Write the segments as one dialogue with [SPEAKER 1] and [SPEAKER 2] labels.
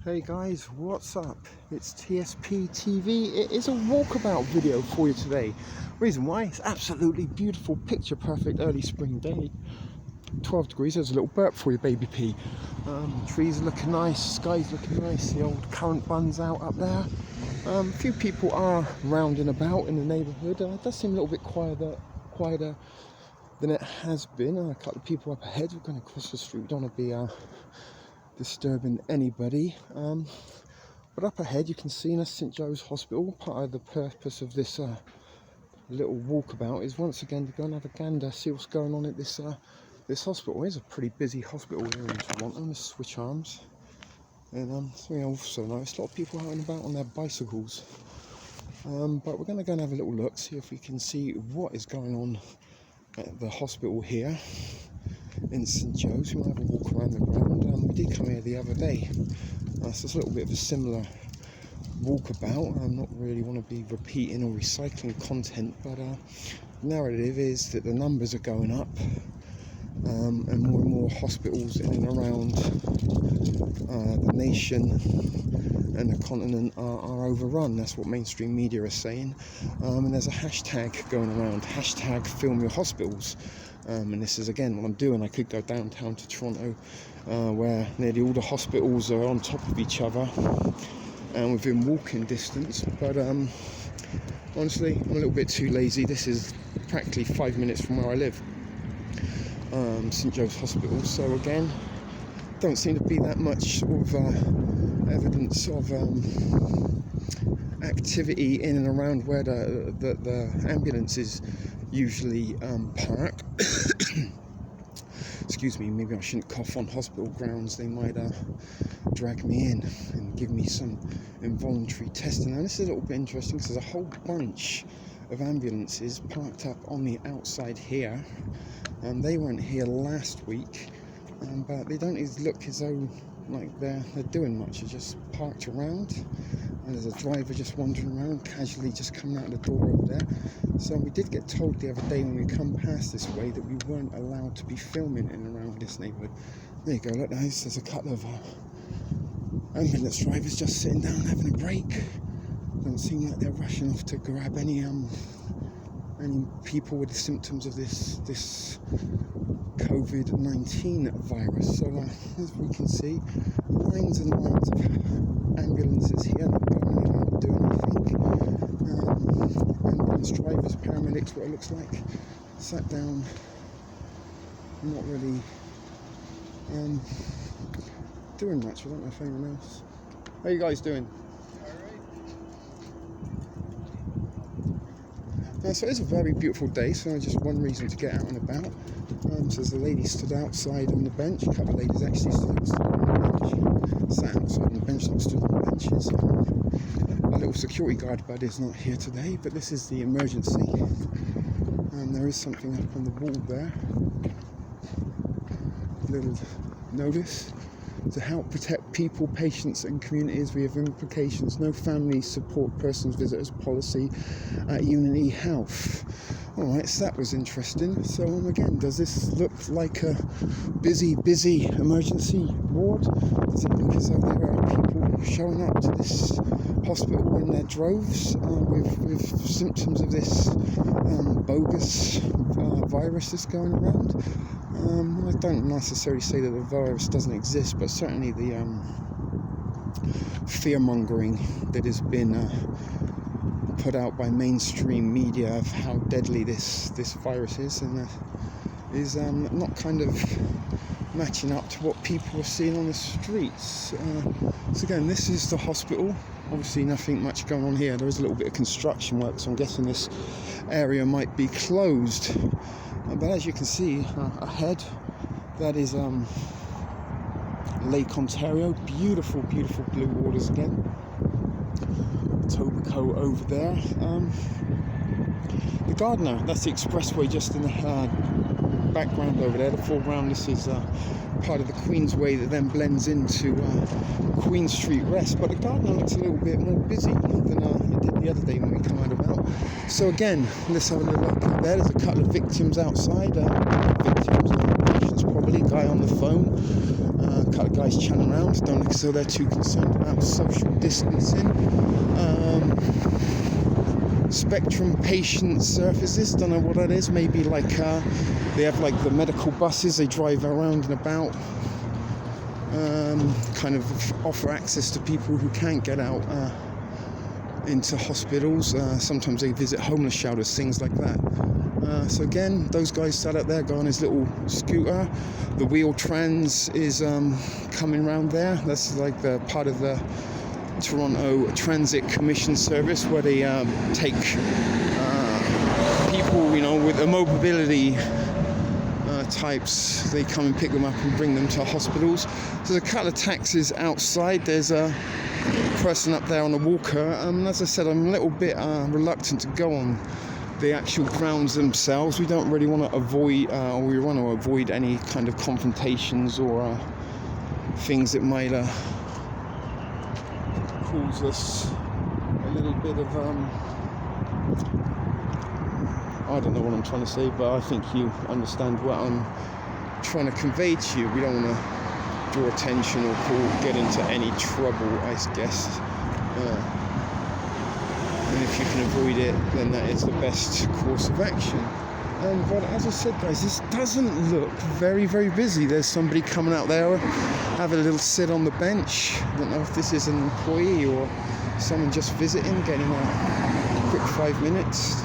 [SPEAKER 1] Hey guys, what's up? It's TSP TV. It is a walkabout video for you today. Reason why? It's absolutely beautiful, picture perfect early spring day. 12 degrees, there's a little burp for your baby pea. Trees are looking nice, sky's looking nice, the old currant bun's out up there. A few people are rounding about in the neighbourhood. It does seem a little bit quieter than it has been. A couple of people up ahead. We're going to cross the street. We don't want to be disturbing anybody, but up ahead you can see in St Joe's Hospital. Part of the purpose of this little walkabout is once again to go and have a gander, see what's going on at this hospital. It's a pretty busy hospital here in Toronto, the Switch Arms, and we also noticed a lot of people out and about on their bicycles, but we're going to go and have a little look, see if we can see what is going on at the hospital here in St Joe's. We'll have a walk around the ground. We did come here the other day, so it's a little bit of a similar walkabout. I not really want to be repeating or recycling content, but the narrative is that the numbers are going up, and more hospitals in and around the nation and the continent are overrun. That's what mainstream media are saying, and there's a hashtag going around, hashtag film your hospitals. And this is again what I'm doing. I could go downtown to Toronto, where nearly all the hospitals are on top of each other and within walking distance, but honestly I'm a little bit too lazy. This is practically 5 minutes from where I live, St Joe's Hospital, so again don't seem to be that much sort of evidence of activity in and around where the ambulances usually park. Excuse me, maybe I shouldn't cough on hospital grounds. They might drag me in and give me some involuntary testing. Now this is a little bit interesting because there's a whole bunch of ambulances parked up on the outside here, and they weren't here last week, but they don't look as though like they're doing much. They're just parked around, and there's a driver just wandering around casually, just coming out of the door over there. So we did get told the other day when we come past this way that we weren't allowed to be filming in and around this neighbourhood. There you go, look nice. There's a couple of ambulance drivers just sitting down having a break. Don't seem like they're rushing off to grab any people with the symptoms of this COVID-19 virus. So as we can see, lines and lines of ambulances here, not going allowed to do anything. Ambulance drivers, paramedics, what it looks like, sat down, not really doing much. I don't know if anyone else. How are you guys doing? So it's a very beautiful day, so just one reason to get out and about. So there's a lady stood outside on the bench, a couple of ladies actually stood outside on the bench, sat outside on the bench, not stood on the benches. A little security guard bud is not here today, but this is the emergency. There is something up on the wall there, a little notice: to help protect people, patients and communities, we have implications. No family support persons, visitors policy at Unity Health. Alright, so that was interesting. So again, does this look like a busy emergency ward? Does it look as though there are people showing up to this hospital in their droves with symptoms of this bogus virus that's going around? I don't necessarily say that the virus doesn't exist, but certainly the fear-mongering that has been put out by mainstream media of how deadly this virus is, and is not kind of matching up to what people are seeing on the streets. So again, this is the hospital. Obviously nothing much going on here. There is a little bit of construction work, so I'm guessing this area might be closed. But as you can see ahead, that is Lake Ontario. Beautiful blue waters again. Etobicoke over there. The Gardiner, that's the expressway just in the background over there. The foreground, this is part of the Queensway that then blends into Queen Street West. But the Gardiner looks a little bit more busy than it did the other day when we come out about. So again, let's have a little look up there. There's a couple of victims outside. Victims, patients probably, guy on the phone. A couple of guys chatting around, don't look as though they're too concerned about social distancing. Spectrum patient services, don't know what that is, maybe like they have like the medical buses, they drive around and about, kind of offer access to people who can't get out into hospitals. Sometimes they visit homeless shelters, things like that. So again, those guys sat out there, got on his little scooter. The Wheel Trans is coming around there. That's like the part of the Toronto Transit Commission service where they take people, with a mobility types. They come and pick them up and bring them to hospitals. There's a couple of taxis outside. There's a person up there on a walker. As I said, I'm a little bit reluctant to go on the actual grounds themselves. We don't really want to avoid, or we want to avoid any kind of confrontations or things that might cause us a little bit of I don't know what I'm trying to say, but I think you understand what I'm trying to convey to you. We don't want to draw attention or get into any trouble, I guess. And if you can avoid it, then that is the best course of action. But as I said, guys, this doesn't look very, very busy. There's somebody coming out there, having a little sit on the bench. I don't know if this is an employee or someone just visiting, getting a quick 5 minutes.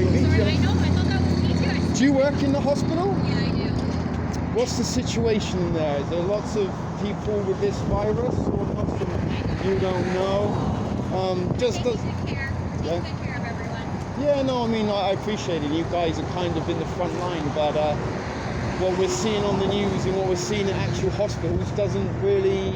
[SPEAKER 2] I know, I thought that was me too.
[SPEAKER 1] Do you work in the hospital?
[SPEAKER 2] Yeah, I do.
[SPEAKER 1] What's the situation in there? Is there lots of people with this virus, or lots of you don't know?
[SPEAKER 2] Taking good care of everyone.
[SPEAKER 1] Yeah, no, I mean, I appreciate it. You guys are kind of in the front line, but what we're seeing on the news and what we're seeing at actual hospitals doesn't really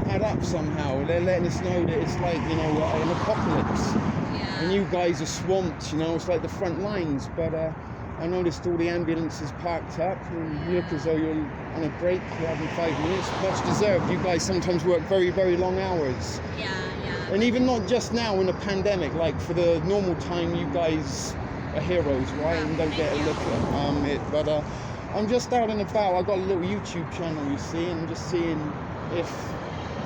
[SPEAKER 1] add up somehow. They're letting us know that it's like, an apocalypse.
[SPEAKER 2] Yeah.
[SPEAKER 1] And you guys are swamped, it's like the front lines. But I noticed all the ambulances parked up, and you look as though you're on a break, you're having 5 minutes. Much deserved. You guys sometimes work very, very long hours.
[SPEAKER 2] Yeah.
[SPEAKER 1] And even not just now in the pandemic, like for the normal time, you guys are heroes, right? And don't get a look at it. But I'm just out and about. I've got a little YouTube channel, you see, and I'm just seeing if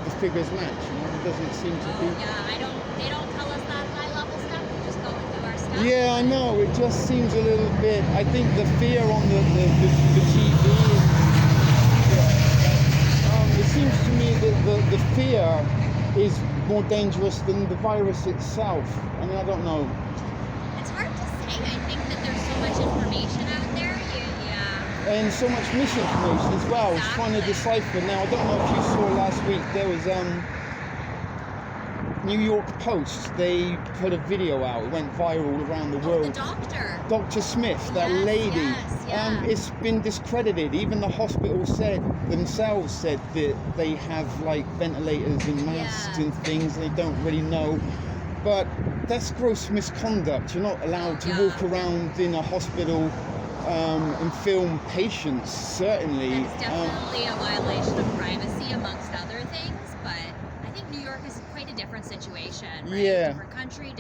[SPEAKER 1] the figures match. It doesn't seem to be.
[SPEAKER 2] Yeah, they don't tell us that high level stuff. We just go and do our stuff.
[SPEAKER 1] Yeah, I know. It just seems a little bit. I think the fear on the TV. It seems to me that the fear is more dangerous than the virus itself. I mean, I don't know.
[SPEAKER 2] It's hard to say. I think that there's so much information out there. Yeah.
[SPEAKER 1] And so much misinformation as well. I was trying to decipher. Now, I don't know if you saw last week, there was New York Post. They put a video out. It went viral around the world.
[SPEAKER 2] The doctor.
[SPEAKER 1] Dr. Smith, that lady.
[SPEAKER 2] Yes, yeah.
[SPEAKER 1] It's been discredited. Even the hospital themselves said that they have like ventilators and masks and things. They don't really know. But that's gross misconduct. You're not allowed to walk around in a hospital and film patients, certainly.
[SPEAKER 2] It's definitely a violation of privacy, amongst other things. But I think New York is quite a different situation, right?
[SPEAKER 1] Yeah.
[SPEAKER 2] Different country,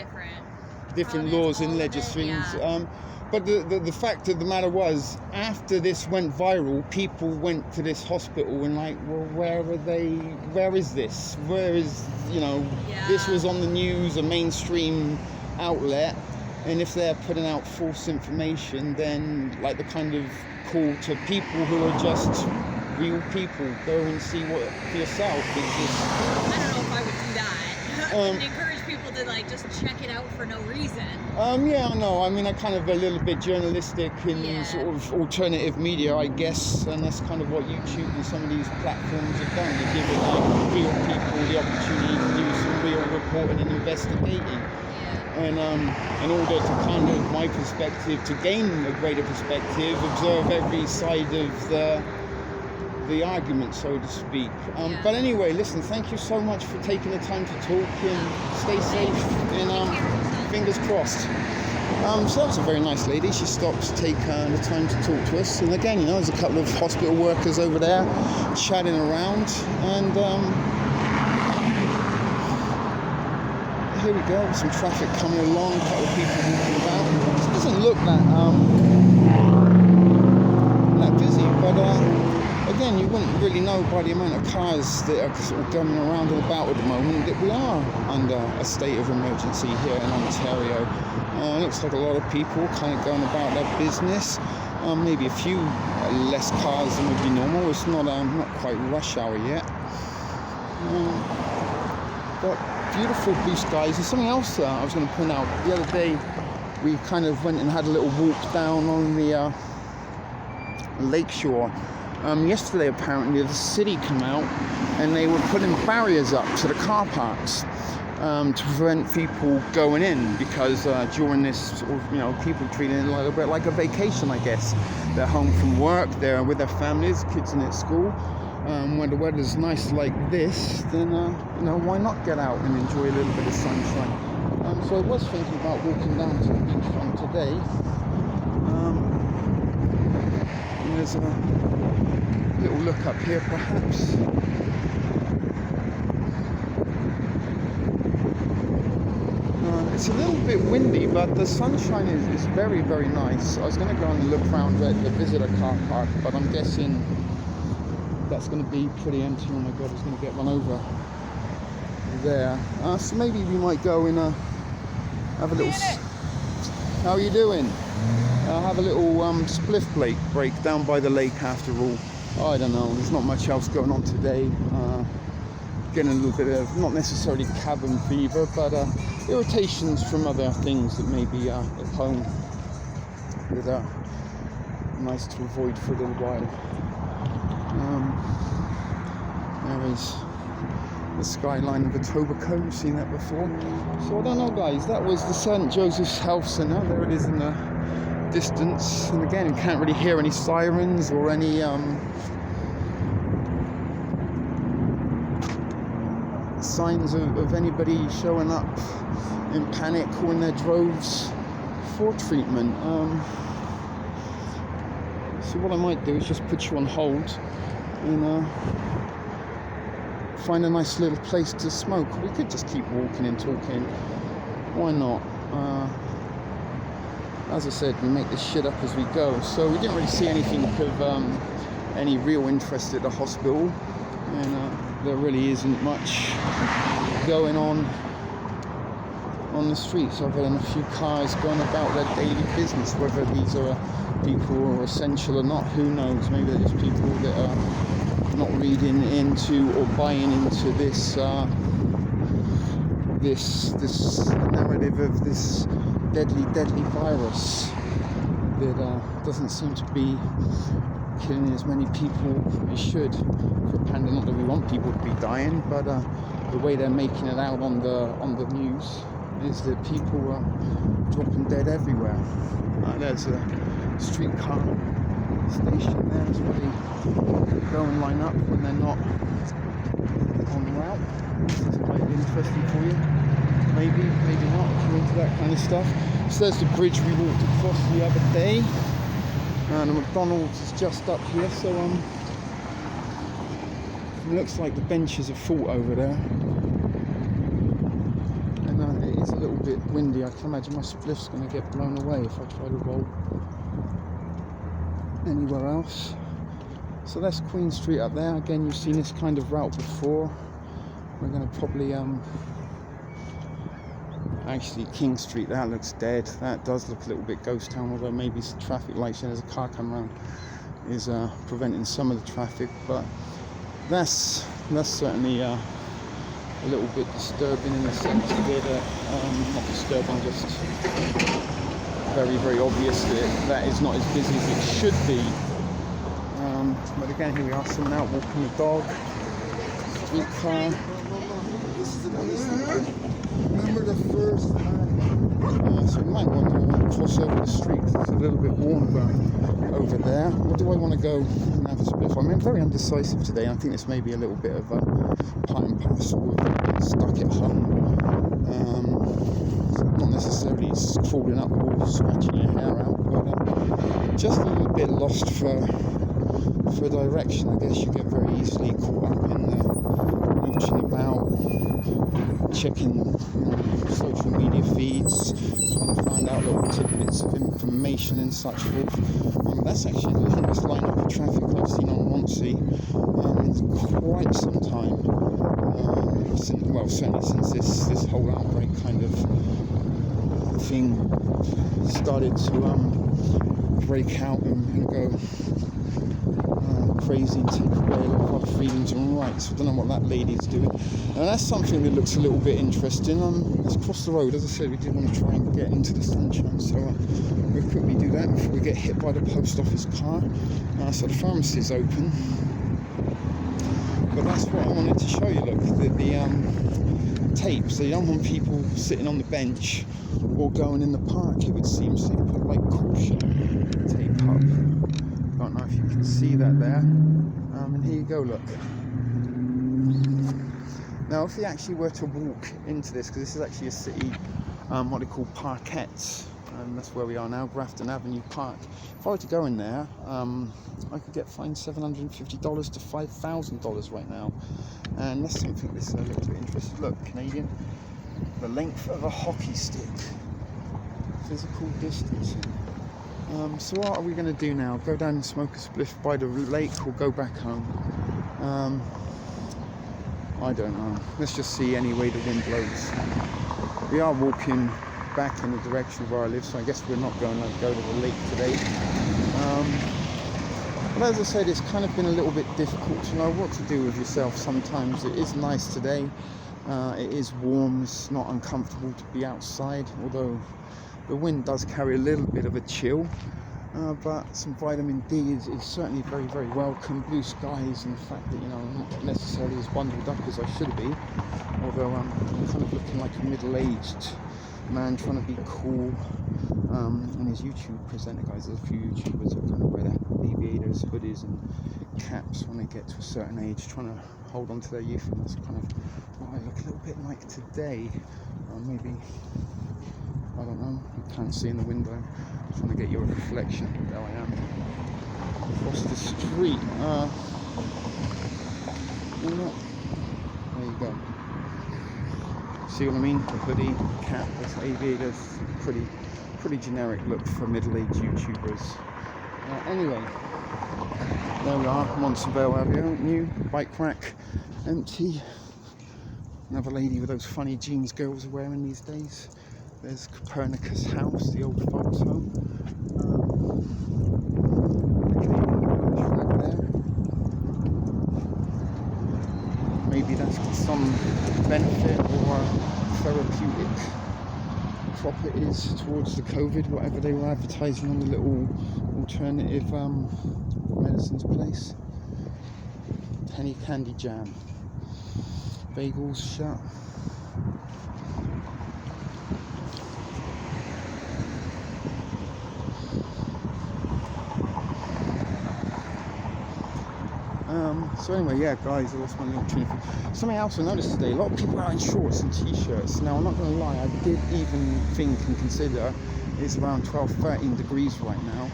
[SPEAKER 2] different
[SPEAKER 1] laws
[SPEAKER 2] all
[SPEAKER 1] and
[SPEAKER 2] of it,
[SPEAKER 1] legislations.
[SPEAKER 2] yeah.
[SPEAKER 1] But the fact of the matter was, after this went viral, people went to this hospital and like, well, where are they? Where is this? Where is, this was on the news, a mainstream outlet. And if they're putting out false information, then like the kind of call to people who are just real people, go and see what for yourself.
[SPEAKER 2] I don't know if I would do that. And encourage people to just check it out for no reason.
[SPEAKER 1] Yeah, I know. I mean, I'm kind of a little bit journalistic in sort of alternative media, I guess, and that's kind of what YouTube and some of these platforms have done. They give it real people the opportunity to do some real reporting and investigating. And in order to kind of, my perspective, to gain a greater perspective, observe every side of the argument, so to speak. But anyway, listen, thank you so much for taking the time to talk, and stay safe, and fingers crossed. So that was a very nice lady. She stopped to take the time to talk to us. And again, there's a couple of hospital workers over there chatting around, and here we go, some traffic coming along, a couple of people walking about. It doesn't look that busy, but again, you wouldn't really know by the amount of cars that are sort of going around and about at the moment that we are under a state of emergency here in Ontario. It looks like a lot of people kind of going about their business. Maybe a few less cars than would be normal. It's not quite rush hour yet. But beautiful blue skies. There's something else I was going to point out. The other day, we kind of went and had a little walk down on the lakeshore. Yesterday, apparently, the city came out and they were putting barriers up to the car parks to prevent people going in, because during this sort of, people treating it a little bit like a vacation, I guess. They're home from work, they're with their families, kids in at school. When the weather's nice like this, then why not get out and enjoy a little bit of sunshine? So I was thinking about walking down to the beachfront today. And there's a little look up here, perhaps. It's a little bit windy, but the sunshine is very, very nice. I was going to go and look around at the visitor car park, but I'm guessing that's going to be pretty empty. Oh my god, it's going to get run over there. So maybe we might go and have a little... How are you doing? Have a little spliff break down by the lake after all. I don't know, there's not much else going on today. Getting a little bit of, not necessarily cabin fever, but irritations from other things that may be at home that are nice to avoid for a little while. There is the skyline of Etobicoke. You've seen that before. So I don't know, guys, that was the St. Joseph's Health Centre. There it is in the distance, and again, you can't really hear any sirens or any signs of anybody showing up in panic or in their droves for treatment. So what I might do is just put you on hold and find a nice little place to smoke. We could just keep walking and talking. Why not? As I said, we make this shit up as we go. So we didn't really see anything of any real interest at the hospital, and there really isn't much going on the streets other than a few cars going about their daily business. Whether these are people who are essential or not, who knows? Maybe there's people that are not reading into or buying into this this narrative of this deadly virus that doesn't seem to be killing as many people as it should. For a pandemic, not that we want people to be dying, but the way they're making it out on the news is that people are dropping dead everywhere. There's a streetcar station there. That's where they go and line up when they're not on route. This might be interesting for you. Maybe not, if you're into that kind of stuff. So there's the bridge we walked across the other day. And the McDonald's is just up here, so it looks like the benches are full over there. And it is a little bit windy. I can imagine my spliff's going to get blown away if I try to roll anywhere else. So that's Queen Street up there. Again, you've seen this kind of route before. We're going to probably actually, King Street, that looks dead. That does look a little bit ghost town, although maybe some traffic lights and there's a car coming around is preventing some of the traffic. But that's certainly a little bit disturbing in the sense that not disturbing, just very, very obvious that is not as busy as it should be. But again, here we are, someone out walking the dog. Streetcar.
[SPEAKER 3] Remember the first time?
[SPEAKER 1] So we might want to cross over the street because it's a little bit warmer over there. Or do I want to go and have a spliff? I'm very undecisive today. I think this may be a little bit of a part and parcel of being stuck at home. Not necessarily crawling up the wall, scratching your hair out, but just a little bit lost for direction. I guess you get very easily caught up in the mooching about, checking social media feeds, trying to find out little tidbits of information and such forth. That's actually the longest lineup of traffic I've seen on Mondsea in quite some time. Certainly since this whole outbreak kind of thing started to break out and go crazy and take away a lot of our freedoms and rights. I don't know what that lady's doing. And that's something that looks a little bit interesting. Let's cross the road. As I said, we did want to try and get into the sunshine, so we'll quickly do that before we get hit by the post office car. So the pharmacy's open. But that's what I wanted to show you. Look, the tape. So you don't want people sitting on the bench or going in the park, it would seem. So you put like caution tape up. Don't know if you can see that there. And here you go, look. Now if you actually were to walk into this, because this is actually a city, what they call parkettes, and that's where we are now, Grafton Avenue Park. If I were to go in there, I could get fined $750 to $5,000 right now, and that's something that's a little bit interesting. Look, Canadian, the length of a hockey stick, physical distancing. So what are we going to do now? Go down and smoke a spliff by the lake or go back home? I don't know. Let's just see any way the wind blows. We are walking back in the direction of where I live, so I guess we're not going to go to the lake today. But as I said, it's kind of been a little bit difficult to know what to do with yourself sometimes. It is nice today. It is warm. It's not uncomfortable to be outside, although the wind does carry a little bit of a chill, but some vitamin D is certainly very, very welcome. Blue skies and the fact that, I'm not necessarily as bundled up as I should be, although I'm kind of looking like a middle-aged man trying to be cool. And his YouTube presenter guys, there's a few YouTubers that kind of wear their aviators, hoodies and caps when they get to a certain age, trying to hold on to their youth, and that's kind of what I look a little bit like today. Maybe, I don't know, you can't see in the window. I'm trying to get your reflection. There I am. Across the street. There you go. See what I mean? The hoodie, cap, this aviators, pretty generic look for middle-aged YouTubers. Anyway, there we are, Montseville Avenue, bike rack, empty. Another lady with those funny jeans girls are wearing these days. There's Copernicus House, the old folks home. There. Maybe that's got some benefit or therapeutic properties towards the COVID, whatever they were advertising on the little alternative medicines place. Penny candy jam. Bagels shut. So anyway, yeah guys, I lost my little trinity. Something else I noticed today, a lot of people are in shorts and t-shirts. Now I'm not going to lie, I did even think and consider it's around 12-13 degrees right now.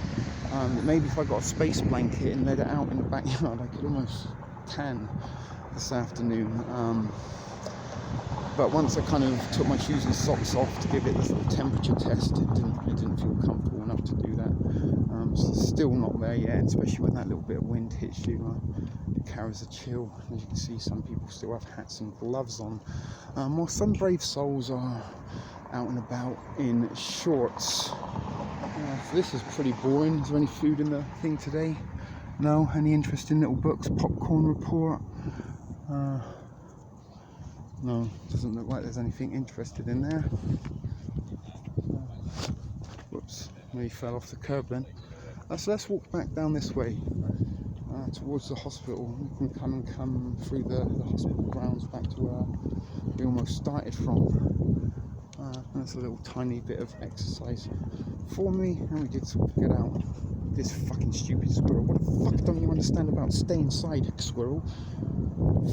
[SPEAKER 1] Maybe if I got a space blanket and let it out in the backyard, I could almost tan this afternoon. But once I kind of took my shoes and socks off to give it a sort of temperature test, it didn't feel comfortable enough to do that. So still not there yet, especially when that little bit of wind hits you. It carries a chill. As you can see, some people still have hats and gloves on. While some brave souls are out and about in shorts. So this is pretty boring. Is there any food in the thing today? No? Any interesting little books? Popcorn Report? No, doesn't look like there's anything interested in there. Whoops, nearly fell off the curb then. So let's walk back down this way towards the hospital. We can come through the hospital grounds back to where we almost started from. And that's a little tiny bit of exercise for me, and we did sort of get out. This fucking stupid squirrel. What the fuck don't you understand about stay inside, squirrel?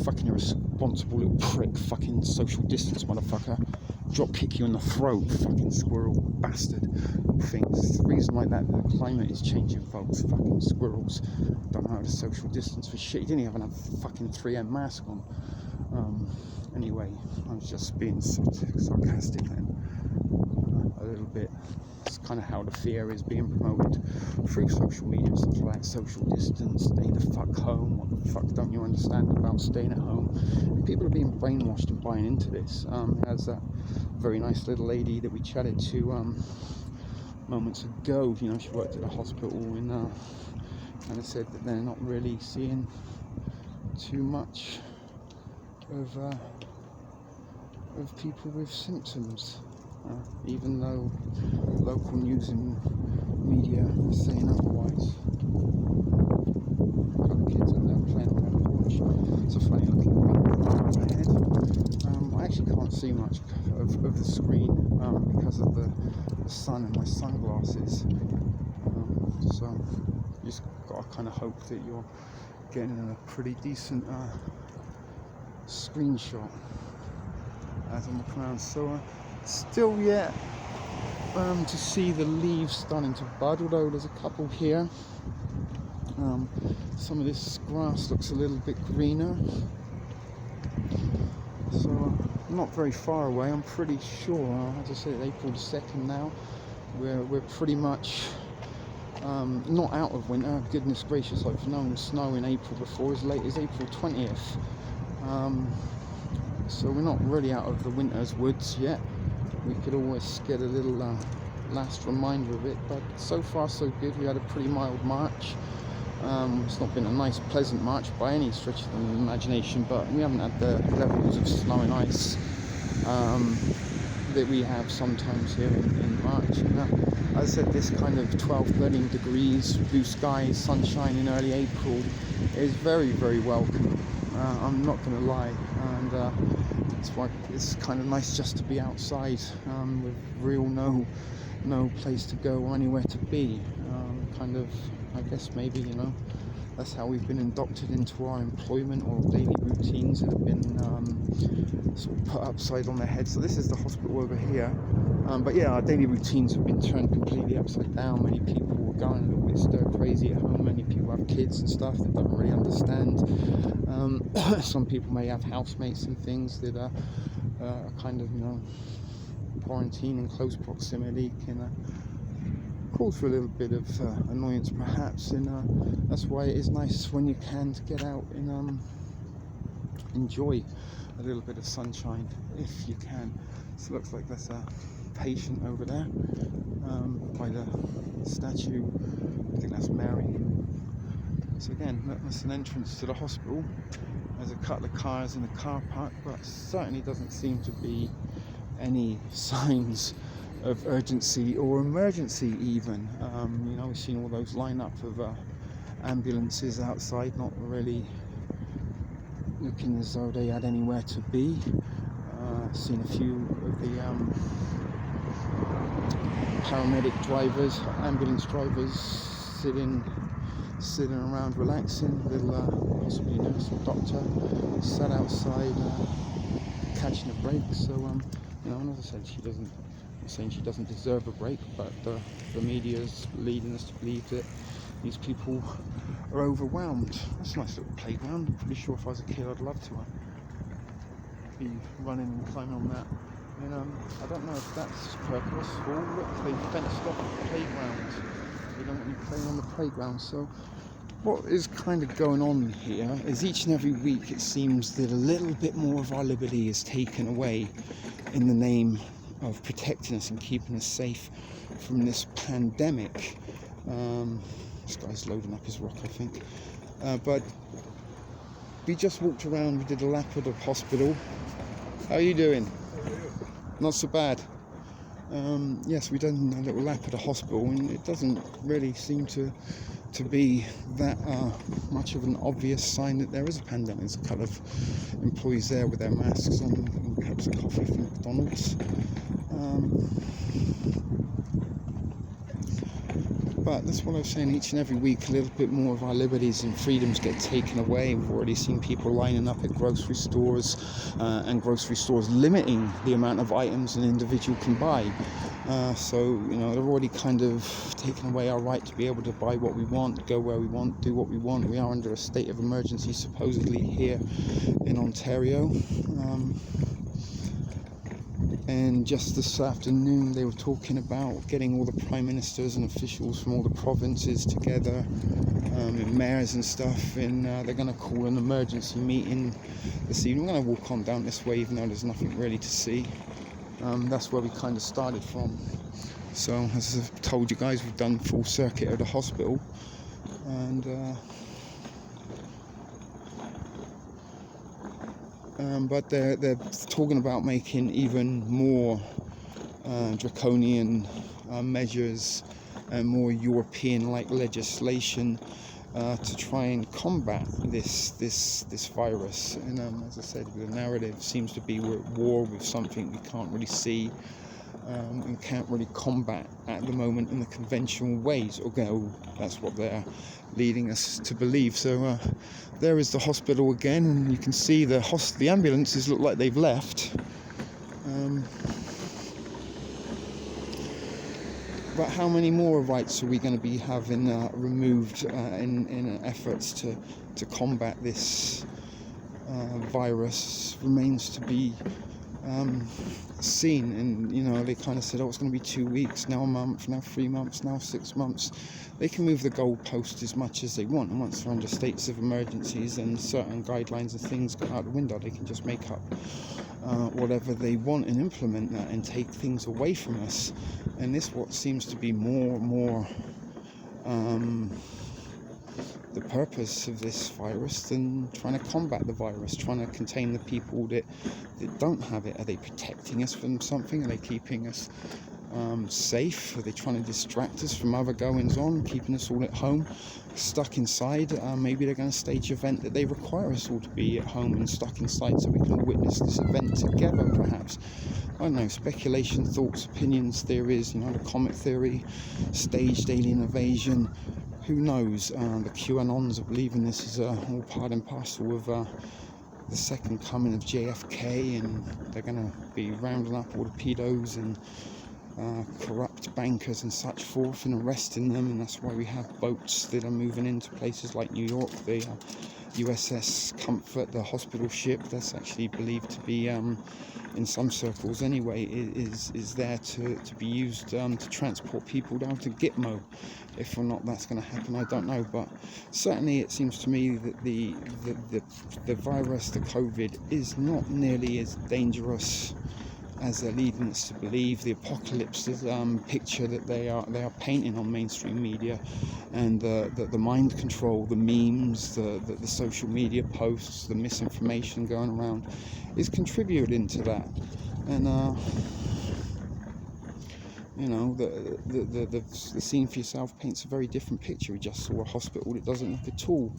[SPEAKER 1] Fucking irresponsible little prick. Fucking social distance motherfucker. drop kick you in the throat, fucking squirrel bastard things. The reason like that, the climate is changing, folks. Fucking squirrels don't know how to social distance for shit. You didn't even have a fucking 3M mask on. Anyway, I was just being sarcastic then, a little bit. It's kind of how the fear is being promoted through social media and stuff like that. Social distance, stay the fuck home. What the fuck don't you understand about staying at home? And people are being brainwashed and buying into this. As that very nice little lady that we chatted to moments ago, you know, she worked at a hospital in kind of said that they're not really seeing too much of people with symptoms, even though local news and media are saying otherwise. A couple of kids out there playing on their porch. It's a funny looking car overhead. I actually can't see much of the screen because of the sun and my sunglasses. So you just got to kind of hope that you're getting a pretty decent screenshot as I'm looking around. So still yet to see the leaves starting to bud, although there's a couple here. Some of this grass looks a little bit greener, so not very far away. I'm pretty sure, as I say, April the 2nd now, we're pretty much not out of winter. Goodness gracious, I've known snow in April before, as late as April 20th. So we're not really out of the winter's woods yet. We could always get a little last reminder of it, but so far so good. We had a pretty mild March. It's not been a nice pleasant March by any stretch of the imagination, but we haven't had the levels of snow and ice that we have sometimes here in March. And, as I said, this kind of 12-13 degrees, blue skies, sunshine in early April is very, very welcome. I'm not going to lie, and that's why it's kind of nice just to be outside with real no place to go or anywhere to be. Kind of, I guess maybe, you know, that's how we've been inducted into our employment or daily routines that have been sort of put upside on their heads. So this is the hospital over here. But yeah, our daily routines have been turned completely upside down. Many people are going a little bit stir crazy at home. Many people have kids and stuff that don't really understand. Some people may have housemates and things that are kind of, you know, quarantine in close proximity can cause for a little bit of annoyance perhaps, and that's why it is nice when you can to get out and enjoy a little bit of sunshine if you can. So it looks like there's a patient over there by the statue. I think that's Mary. So again, that's an entrance to the hospital. There's a couple of cars in the car park, but certainly doesn't seem to be any signs of urgency or emergency even. You know, we've seen all those lineup of ambulances outside, not really looking as though they had anywhere to be. Seen a few of the paramedic drivers, ambulance drivers sitting around relaxing. Little possibly nurse or doctor sat outside catching a break. So you know, and as I said, I'm saying she doesn't deserve a break, but the media's leading us to believe that these people are overwhelmed. That's a nice little playground. I'm pretty sure if I was a kid I'd love to be running and climbing on that. And I don't know if that's purposeful. Look, they fenced off the playground. They don't want you playing on the playground. So what is kind of going on here is each and every week it seems that a little bit more of our liberty is taken away in the name of protecting us and keeping us safe from this pandemic. This guy's loading up his rock, I think. But we just walked around, we did a lap of the hospital. How are you doing?
[SPEAKER 3] How are you?
[SPEAKER 1] Not so bad. Yes, we done a little lap at the hospital, and it doesn't really seem to be that much of an obvious sign that there is a pandemic. There's a couple of employees there with their masks on and cups of coffee from McDonald's. But that's what I was saying, each and every week a little bit more of our liberties and freedoms get taken away. We've already seen people lining up at grocery stores and grocery stores limiting the amount of items an individual can buy. So, you know, they've already kind of taken away our right to be able to buy what we want, go where we want, do what we want. We are under a state of emergency supposedly here in Ontario. And just this afternoon they were talking about getting all the prime ministers and officials from all the provinces together, and mayors and stuff, and they're going to call an emergency meeting this evening. We're going to walk on down this way even though there's nothing really to see. That's where we kind of started from. So as I've told you guys, we've done full circuit of the hospital, and but they're talking about making even more draconian measures and more European-like legislation to try and combat this virus. And as I said, the narrative seems to be we're at war with something we can't really see and can't really combat at the moment in the conventional ways. Although that's what they're leading us to believe. So there is the hospital again, and you can see the ambulances look like they've left. But how many more rights are we going to be having removed in efforts to combat this virus remains to be seen. And you know, they kind of said, oh, it's going to be 2 weeks, now a month, now 3 months, now 6 months. They can move the goalpost as much as they want, and once they're under states of emergencies and certain guidelines and things go out the window, they can just make up whatever they want and implement that and take things away from us. And this what seems to be more and more the purpose of this virus than trying to combat the virus, trying to contain the people that don't have it. Are they protecting us from something? Are they keeping us safe? Are they trying to distract us from other goings on, keeping us all at home, stuck inside? Maybe they're going to stage an event that they require us all to be at home and stuck inside so we can all witness this event together, perhaps. I don't know, speculation, thoughts, opinions, theories, you know, the comet theory, staged alien invasion. Who knows? The QAnons are believing this is all part and parcel of the second coming of JFK, and they're going to be rounding up all the pedos and corrupt bankers and such forth and arresting them. And that's why we have boats that are moving into places like New York. The USS Comfort, the hospital ship, that's actually believed to be, in some circles anyway, is there to be used to transport people down to Gitmo. If or not that's going to happen, I don't know, but certainly it seems to me that the virus, the COVID, is not nearly as dangerous as they're leading us to believe. The apocalypse picture that they are painting on mainstream media, and the mind control, the memes, the social media posts, the misinformation going around is contributing to that. And you know, the scene for yourself paints a very different picture. We just saw a hospital that doesn't look at all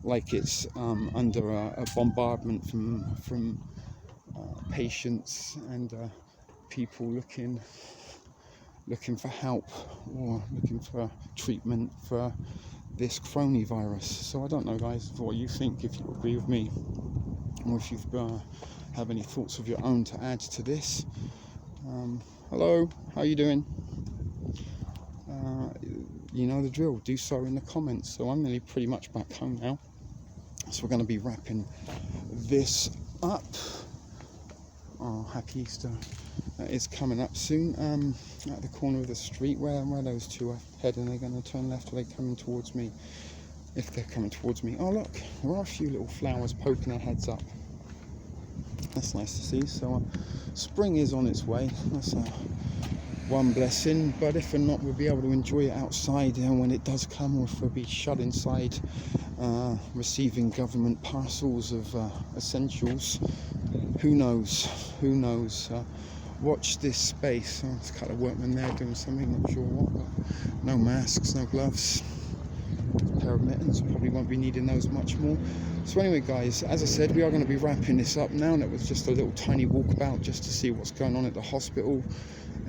[SPEAKER 1] like it's under a bombardment from patients and people looking for help or looking for treatment for this coronavirus. So I don't know, guys, what you think, if you agree with me, or if you have any thoughts of your own to add to this. Hello, how you doing? You know the drill, do so in the comments. So I'm nearly pretty much back home now, so we're going to be wrapping this up. Oh, happy Easter. It's coming up soon. At the corner of the street where those two are heading, they're going to turn left, or they're coming towards me. If they're coming towards me. Oh look, there are a few little flowers poking their heads up. That's nice to see. So spring is on its way. That's one blessing. But if or not, we'll be able to enjoy it outside when it does come, or if we'll be shut inside receiving government parcels of essentials. Who knows? Watch this space. Oh, there's a couple of workmen there doing something, not sure what, but no masks, no gloves, a pair of mittens. Probably won't be needing those much more. So anyway, guys, as I said, we are going to be wrapping this up now, and it was just a little tiny walkabout just to see what's going on at the hospital,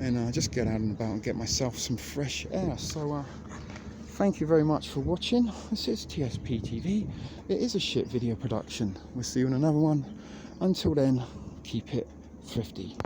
[SPEAKER 1] and just get out and about and get myself some fresh air. So thank you very much for watching. This is TSP TV. It is a shit video production. We'll see you in another one. Until then, keep it thrifty.